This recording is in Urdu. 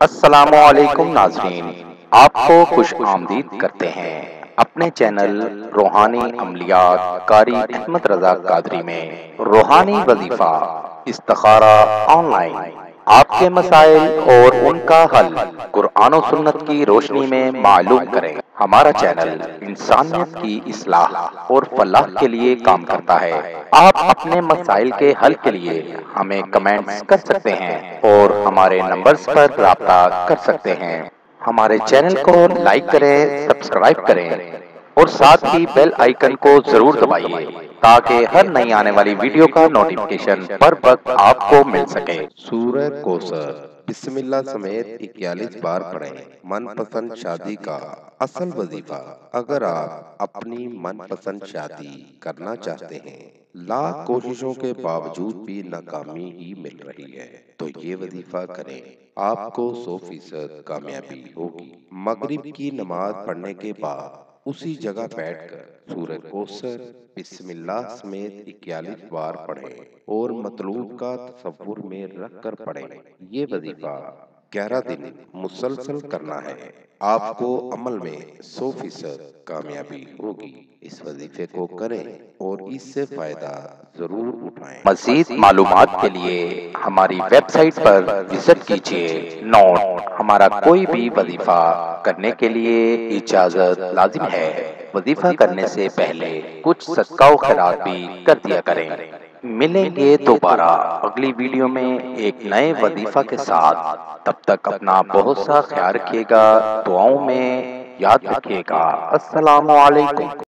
السلام علیکم ناظرین، آپ کو خوش آمدید کرتے ہیں اپنے چینل روحانی عملیات قاری احمد رضا قادری میں۔ روحانی وظیفہ استخارہ آن لائن، آپ کے مسائل اور ان کا حل قرآن و سنت کی روشنی میں معلوم کریں۔ ہمارا چینل انسانیت کی اصلاح اور فلاح کے لیے کام کرتا ہے۔ آپ اپنے مسائل کے حل کے لیے ہمیں کمنٹس کر سکتے ہیں اور ہمارے نمبرز پر رابطہ کر سکتے ہیں۔ ہمارے چینل کو لائک کریں، سبسکرائب کریں اور ساتھ ہی بیل آئیکن کو ضرور دبائیے تاکہ ہر نئی آنے والی ویڈیو کا نوٹیفیکیشن پر وقت آپ کو مل سکے۔ سورہ کوثر بسم اللہ سمیت 41 بار پڑھیں۔ من پسند شادی کا اصل وظیفہ۔ اگر آپ اپنی من پسند شادی کرنا چاہتے ہیں، لاکھ کوششوں کے باوجود بھی ناکامی ہی مل رہی ہے، تو یہ وظیفہ کریں، آپ کو 100% کامیابی ہوگی۔ مغرب کی نماز پڑھنے کے بعد اسی جگہ بیٹھ کر سورہ کوثر بسم اللہ سمیت 41 بار پڑھیں اور مطلوب کا تصور میں رکھ کر پڑھیں۔ یہ وظیفہ 11 دن مسلسل کرنا ہے، آپ کو عمل میں 100% کامیابی ہوگی۔ اس وظیفے کو کریں اور اس سے فائدہ ضرور اٹھائیں۔ مزید معلومات کے لیے ہماری ویب سائٹ پر وزٹ کیجیے۔ نوٹ: ہمارا کوئی بھی وظیفہ کرنے کے لیے اجازت لازم ہے۔ وظیفہ کرنے سے پہلے کچھ صدقہ و خیرات بھی کر دیا کریں۔ ملیں گے دوبارہ اگلی ویڈیو میں ایک نئے وظیفہ کے ساتھ۔ تب تک اپنا بہت سا خیال رکھیے گا، دعاؤں میں یاد رکھیے گا۔ السلام علیکم۔